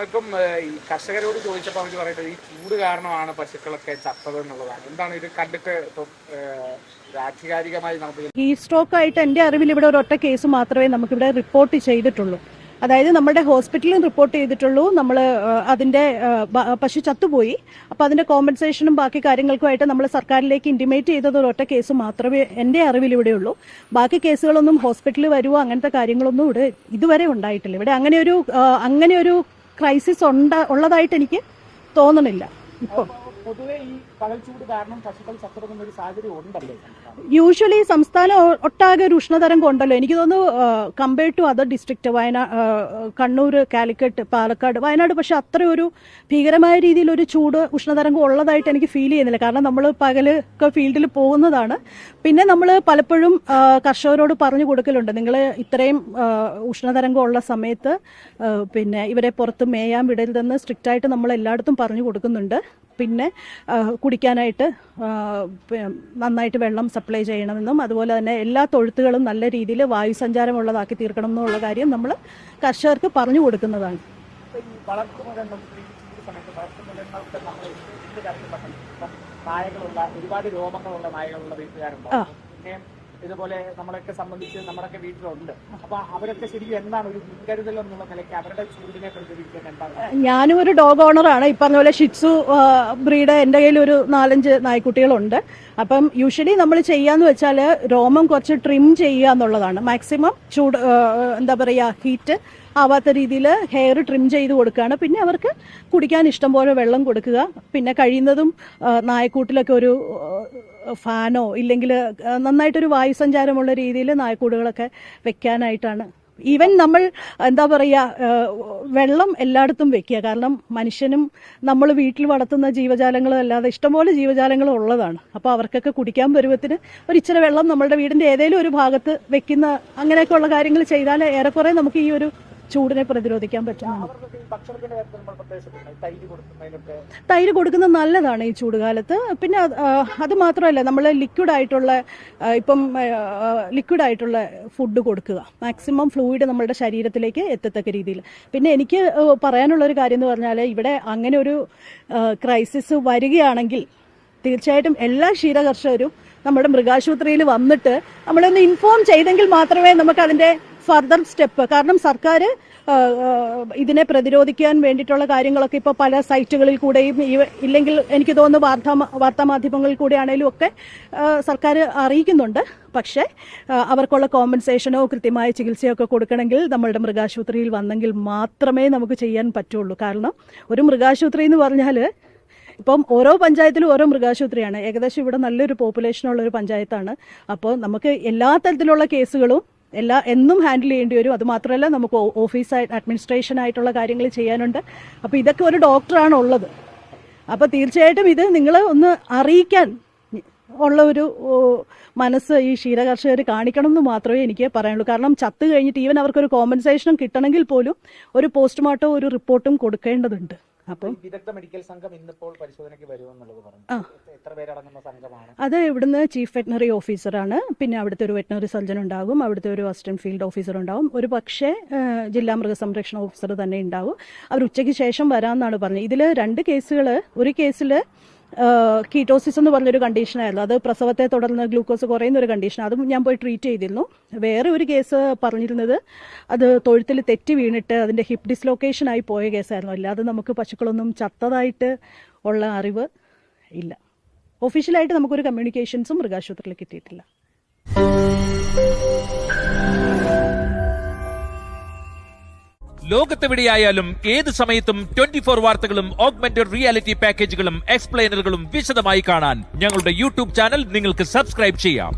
ഇപ്പം ഈ കർഷകരോട് ചോദിച്ചപ്പോൾ അവർ പറയുന്നത് ഈ ചൂട് കാരണമാണ് പശുക്കളൊക്കെ ചത്തത് എന്നുള്ളതാണ്. എന്താണ് ഇത് കണ്ടിട്ട് ഇപ്പം ആധികാരികമായി നമുക്ക് ഈ സ്ട്രോക്ക് ആയിട്ട് എൻ്റെ അറിവിൽ ഇവിടെ ഒരൊറ്റ കേസ് മാത്രമേ നമുക്കിവിടെ റിപ്പോർട്ട് ചെയ്തിട്ടുള്ളൂ. അതായത് നമ്മുടെ ഹോസ്പിറ്റലിലും റിപ്പോർട്ട് ചെയ്തിട്ടുള്ളൂ. നമ്മൾ അതിൻ്റെ പശു ചത്തുപോയി, അപ്പോൾ അതിൻ്റെ കോമ്പൻസേഷനും ബാക്കി കാര്യങ്ങൾക്കുമായിട്ട് നമ്മൾ സർക്കാരിലേക്ക് ഇൻറ്റിമേറ്റ് ചെയ്തത് ഒരൊറ്റ കേസ് മാത്രമേ എൻ്റെ അറിവിൽ ഇവിടെ ഉള്ളൂ. ബാക്കി കേസുകളൊന്നും ഹോസ്പിറ്റലിൽ വരുമോ അങ്ങനത്തെ കാര്യങ്ങളൊന്നും ഇവിടെ ഇതുവരെ ഉണ്ടായിട്ടില്ല. ഇവിടെ അങ്ങനെയൊരു ക്രൈസിസ് ഉള്ളതായിട്ട് എനിക്ക് തോന്നണില്ല. ഇപ്പോൾ പൊതുവെ ഈ പകൽ ചൂട് കാരണം പശുക്കൾ ചത്തുറങ്ങുന്ന ഒരു സാഹചര്യം ഉണ്ടല്ലോ. യൂഷ്വലി സംസ്ഥാനം ഒട്ടാകെ ഒരു ഉഷ്ണതരംഗം ഉണ്ടല്ലോ. എനിക്ക് തോന്നുന്നു compare to other district Kannur, Calicut, Palakkad, Wayanad പക്ഷെ അത്ര ഒരു ഭീകരമായ രീതിയിൽ ഒരു ചൂട് ഉഷ്ണതരംഗം ഉള്ളതായിട്ട് എനിക്ക് ഫീൽ ചെയ്യുന്നില്ല. കാരണം നമ്മൾ പകലൊക്കെ ഫീൽഡിൽ പോകുന്നതാണ്. പിന്നെ നമ്മൾ പലപ്പോഴും കർഷകരോട് പറഞ്ഞു കൊടുക്കലുണ്ട്, നിങ്ങൾ ഇത്രയും ഉഷ്ണതരംഗം ഉള്ള സമയത്ത് പിന്നെ ഇവരെ പുറത്ത് മേയാൻ വിടരുതെന്ന് സ്ട്രിക്റ്റായിട്ട് നമ്മൾ എല്ലായിടത്തും പറഞ്ഞു കൊടുക്കുന്നുണ്ട്. പിന്നെ കുടിക്കാനായിട്ട് നന്നായിട്ട് വെള്ളം സപ്ലൈ ചെയ്യണമെന്നും അതുപോലെ തന്നെ എല്ലാ തൊഴുത്തുകളും നല്ല രീതിയിൽ വായുസഞ്ചാരമുള്ളതാക്കി തീർക്കണം എന്നുള്ള കാര്യം നമ്മൾ കർഷകർക്ക് പറഞ്ഞു കൊടുക്കുന്നതാണ്. നായകളുള്ള ഒരുപാട് രോമങ്ങളുള്ള നായകളുള്ള വീട്ടുകാരുണ്ട്. ഇതുപോലെ നമ്മളൊക്കെ സംബന്ധിച്ച് നമ്മുടെയൊക്കെ വീട്ടിലുണ്ട്. അപ്പൊ അവരൊക്കെ ശരിക്കും എന്താണ് ഒരു മുൻകരുതൽ എന്നുള്ള നിലയ്ക്ക് അവരുടെ ചൂടിനെ പ്രതികരിക്കാൻ എന്താണ്? ഞാനും ഒരു ഡോഗ് ഓണറാണ്. ഈ പറഞ്ഞ പോലെ ഷിറ്റ്സു ബ്രീഡ് എൻ്റെ കയ്യിൽ ഒരു 4-5 നായ്ക്കുട്ടികളുണ്ട്. അപ്പം യൂഷ്വലി നമ്മൾ ചെയ്യാന്ന് വെച്ചാൽ രോമം കുറച്ച് ട്രിം ചെയ്യുക എന്നുള്ളതാണ്. മാക്സിമം ചൂട് എന്താ പറയുക ഹീറ്റ് ആവാത്ത രീതിയിൽ ഹെയർ ട്രിം ചെയ്ത് കൊടുക്കുകയാണ്. പിന്നെ അവർക്ക് കുടിക്കാൻ ഇഷ്ടം പോലെ വെള്ളം കൊടുക്കുക. പിന്നെ കഴിയുന്നതും നായക്കൂട്ടിലൊക്കെ ഒരു ഫാനോ ഇല്ലെങ്കിൽ നന്നായിട്ടൊരു വായുസഞ്ചാരമുള്ള രീതിയിൽ നായക്കൂടുകളൊക്കെ വെക്കാനായിട്ടാണ്. ഈവൻ നമ്മൾ എന്താ പറയുക വെള്ളം എല്ലായിടത്തും വെക്കുക. കാരണം മനുഷ്യനും നമ്മൾ വീട്ടിൽ വളർത്തുന്ന ജീവജാലങ്ങളും അല്ലാതെ ഇഷ്ടംപോലെ ജീവജാലങ്ങളും ഉള്ളതാണ്. അപ്പോൾ അവർക്കൊക്കെ കുടിക്കാൻ പരുവത്തിന് ഒരു ഇച്ചിരി വെള്ളം നമ്മളുടെ വീടിൻ്റെ ഏതെങ്കിലും ഒരു ഭാഗത്ത് വെക്കുന്ന അങ്ങനെയൊക്കെയുള്ള കാര്യങ്ങൾ ചെയ്താൽ ഏറെക്കുറെ നമുക്ക് ഈ ഒരു ചൂടിനെ പ്രതിരോധിക്കാൻ പറ്റും. തൈര് കൊടുക്കുന്നത് നല്ലതാണ് ഈ ചൂടുകാലത്ത്. പിന്നെ അത് മാത്രമല്ല നമ്മൾ ലിക്വിഡായിട്ടുള്ള ഫുഡ് കൊടുക്കുക. മാക്സിമം ഫ്ലൂയിഡ് നമ്മളുടെ ശരീരത്തിലേക്ക് എത്തത്തക്ക രീതിയിൽ. പിന്നെ എനിക്ക് പറയാനുള്ളൊരു കാര്യം എന്ന് പറഞ്ഞാൽ ഇവിടെ അങ്ങനെ ഒരു ക്രൈസിസ് വരികയാണെങ്കിൽ തീർച്ചയായിട്ടും എല്ലാ ക്ഷീരകർഷകരും നമ്മുടെ മൃഗാശുപത്രിയിൽ വന്നിട്ട് നമ്മളൊന്ന് ഇൻഫോം ചെയ്തെങ്കിൽ മാത്രമേ നമുക്ക് അതിന്റെ ഫർദർ സ്റ്റെപ്പ്, കാരണം സർക്കാർ ഇതിനെ പ്രതിരോധിക്കാൻ വേണ്ടിയിട്ടുള്ള കാര്യങ്ങളൊക്കെ ഇപ്പോൾ പല സൈറ്റുകളിൽ കൂടെയും ഇല്ലെങ്കിൽ എനിക്ക് തോന്നുന്നു വാർത്താമാധ്യമങ്ങളിൽ കൂടെ ആണെങ്കിലും ഒക്കെ സർക്കാർ അറിയിക്കുന്നുണ്ട്. പക്ഷേ അവർക്കുള്ള കോമ്പൻസേഷനോ കൃത്യമായ ചികിത്സയോ ഒക്കെ കൊടുക്കണമെങ്കിൽ നമ്മളുടെ മൃഗാശുപത്രിയിൽ വന്നെങ്കിൽ മാത്രമേ നമുക്ക് ചെയ്യാൻ പറ്റുള്ളൂ. കാരണം ഒരു മൃഗാശുപത്രി എന്ന് പറഞ്ഞാൽ ഇപ്പം ഓരോ പഞ്ചായത്തിലും ഓരോ മൃഗാശുപത്രിയാണ്. ഏകദേശം ഇവിടെ നല്ലൊരു പോപ്പുലേഷനുള്ള ഒരു പഞ്ചായത്താണ്. അപ്പോൾ നമുക്ക് എല്ലാ തരത്തിലുള്ള കേസുകളും എന്നും ഹാൻഡിൽ ചെയ്യേണ്ടി വരും. അതുമാത്രമല്ല നമുക്ക് അഡ്മിനിസ്ട്രേഷൻ ആയിട്ടുള്ള കാര്യങ്ങൾ ചെയ്യാനുണ്ട്. അപ്പോൾ ഇതൊക്കെ ഒരു ഡോക്ടറാണ് ഉള്ളത്. അപ്പോൾ തീർച്ചയായിട്ടും ഇത് നിങ്ങൾ ഒന്ന് അറിയിക്കാൻ ഉള്ള ഒരു മനസ്സ് ഈ ക്ഷീരകർഷകർ കാണിക്കണം എന്ന് മാത്രമേ എനിക്ക് പറയാനുള്ളൂ. കാരണം ചത്ത് കഴിഞ്ഞിട്ട് ഈവൻ അവർക്കൊരു കോമ്പൻസേഷനും കിട്ടണമെങ്കിൽ പോലും ഒരു പോസ്റ്റ്മോർട്ടം ഒരു റിപ്പോർട്ടും കൊടുക്കേണ്ടതുണ്ട്. അപ്പം വിദഗ്ധ മെഡിക്കൽ സംഘം ഇന്നിപ്പോൾ പരിശോധനയ്ക്ക് വരുമെന്നുള്ളത് പറഞ്ഞു. എത്ര പേരടങ്ങുന്ന സംഘമാണ് അത്? ഇവിടുന്ന് ചീഫ് വെറ്റിനറി ഓഫീസറാണ്. പിന്നെ അവിടുത്തെ ഒരു വെറ്റിനറി സർജൻ ഉണ്ടാകും, അവിടുത്തെ ഒരു അസിസ്റ്റന്റ് ഫീൽഡ് ഓഫീസർ ഉണ്ടാവും, ഒരു പക്ഷേ ജില്ലാ മൃഗസംരക്ഷണ ഓഫീസർ തന്നെ ഉണ്ടാവും. അവർ ഉച്ചയ്ക്ക് ശേഷം വരാമെന്നാണ് പറഞ്ഞത്. ഇതിൽ 2 കേസുകൾ, ഒരു കേസിൽ കീറ്റോസിസ് എന്ന് പറഞ്ഞൊരു കണ്ടീഷനായിരുന്നു. അത് പ്രസവത്തെ തുടർന്ന് ഗ്ലൂക്കോസ് കുറയുന്ന ഒരു കണ്ടീഷൻ. അതും ഞാൻ പോയി ട്രീറ്റ് ചെയ്തിരുന്നു. വേറെ ഒരു കേസ് പറഞ്ഞിരുന്നത് അത് തൊഴുത്തിൽ തെറ്റി വീണിട്ട് അതിൻ്റെ ഹിപ്പ് ഡിസ്ലൊക്കേഷനായി പോയ കേസായിരുന്നു. അല്ലാതെ നമുക്ക് പശുക്കളൊന്നും ചത്തതായിട്ട് ഉള്ള അറിവ് ഇല്ല. ഒഫീഷ്യലായിട്ട് നമുക്കൊരു കമ്മ്യൂണിക്കേഷൻസും മൃഗാശുപത്രിയിൽ കിട്ടിയിട്ടില്ല. ലോകത്തെവിടെയായാലും ഏത് സമയത്തും 24 വാർത്തകളും ഓഗ്മെന്റഡ് റിയാലിറ്റി പാക്കേജുകളും എക്സ്പ്ലെയിനറുകളും വിശദമായി കാണാൻ ഞങ്ങളുടെ യൂട്യൂബ് ചാനൽ നിങ്ങൾക്ക് സബ്സ്ക്രൈബ് ചെയ്യാം.